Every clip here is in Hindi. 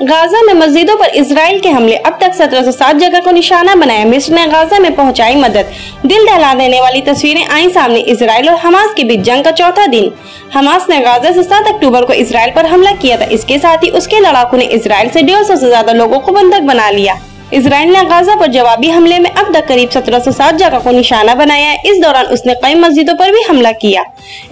गाजा में मस्जिदों पर इजराइल के हमले, अब तक 1707 जगह को निशाना बनाया। मिस्र ने गाजा में पहुंचाई मदद। दिल दहला देने वाली तस्वीरें आई सामने। इजराइल और हमास के बीच जंग का चौथा दिन। हमास ने गाजा से 7 अक्टूबर को इजराइल पर हमला किया था। इसके साथ ही उसके लड़ाकों ने इजराइल से 150 से ज्यादा लोगों को बंधक बना लिया। इजराइल ने गाजा पर जवाबी हमले में अब तक करीब 1707 जगह को निशाना बनाया है। इस दौरान उसने कई मस्जिदों पर भी हमला किया।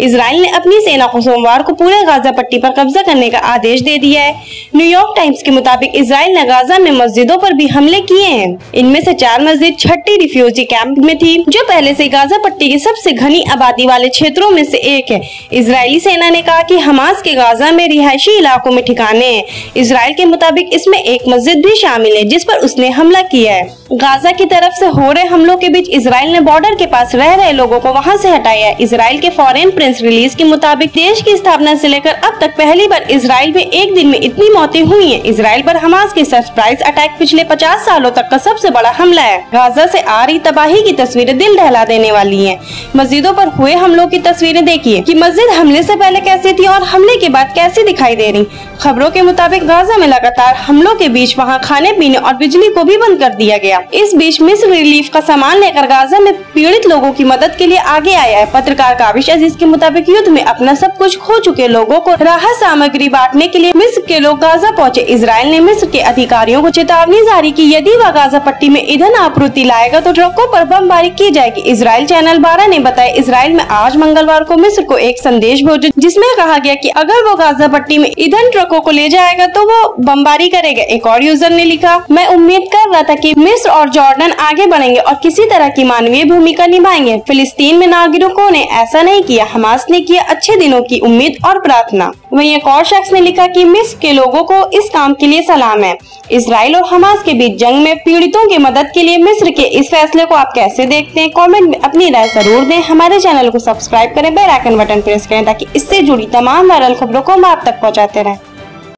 इजराइल ने अपनी सेना को सोमवार को पूरे गाजा पट्टी पर कब्जा करने का आदेश दे दिया है। न्यूयॉर्क टाइम्स के मुताबिक इजराइल ने गाजा में मस्जिदों पर भी हमले किए हैं। इनमें से 4 मस्जिद छठी रिफ्यूजी कैंप में थी, जो पहले से गाजा पट्टी की सबसे घनी आबादी वाले क्षेत्रों में से एक है। इजरायली सेना ने कहा कि हमास के गाजा में रिहायशी इलाकों में ठिकाने हैं। इजराइल के मुताबिक इसमें एक मस्जिद भी शामिल है जिस पर उसने हमला किया है। गाजा की तरफ से हो रहे हमलों के बीच इजराइल ने बॉर्डर के पास रह रहे लोगों को वहां से हटाया है। इजराइल के फॉरेन प्रेस रिलीज के मुताबिक देश की स्थापना से लेकर अब तक पहली बार इजराइल में एक दिन में इतनी मौतें हुई हैं। इजराइल पर हमास के सरप्राइज अटैक पिछले 50 सालों तक का सबसे बड़ा हमला है। गाजा से आ रही तबाही की तस्वीरें दिल दहला देने वाली हैं। मस्जिदों पर हुए हमलों की तस्वीरें देखिए कि मस्जिद हमले से पहले कैसी थी और हमले के बाद कैसी दिखाई दे रही। खबरों के मुताबिक गाजा में लगातार हमलों के बीच वहाँ खाने पीने और बिजली को भी बंद कर दिया गया। इस बीच मिस्र रिलीफ का सामान लेकर गाजा में पीड़ित लोगों की मदद के लिए आगे आया है। पत्रकार काविश अजीज के मुताबिक युद्ध में अपना सब कुछ खो चुके लोगों को राहत सामग्री बांटने के लिए मिस्र के लोग गाजा पहुंचे। इजराइल ने मिस्र के अधिकारियों को चेतावनी जारी की, यदि वह गाजा पट्टी में ईंधन आपूर्ति लाएगा तो ट्रकों पर बमबारी की जाएगी। इजराइल चैनल 12 ने बताया, इजराइल में आज मंगलवार को मिस्र को एक संदेश भेजा जिसमें कहा गया कि अगर वो गाजा पट्टी में ईंधन ट्रकों को ले जाएगा तो वो बमबारी करेगा। एक और यूजर ने लिखा, मैं उम्मीद कर रहा था कि मिस्र और जॉर्डन आगे बढ़ेंगे और किसी तरह की मानवीय भूमिका निभाएंगे। फिलिस्तीन में नागरिकों ने ऐसा नहीं किया। हमास ने किया अच्छे दिनों की उम्मीद और प्रार्थना। वहीं एक और शख्स ने लिखा कि मिस्र के लोगों को इस काम के लिए सलाम है। इजराइल और हमास के बीच जंग में पीड़ितों की मदद के लिए मिस्र के इस फैसले को आप कैसे देखते हैं? कमेंट में अपनी राय जरूर दें। हमारे चैनल को सब्सक्राइब करें, बेल आइकन बटन प्रेस करें ताकि इससे जुड़ी तमाम वायरल खबरों को हम आप तक पहुंचाते रहें।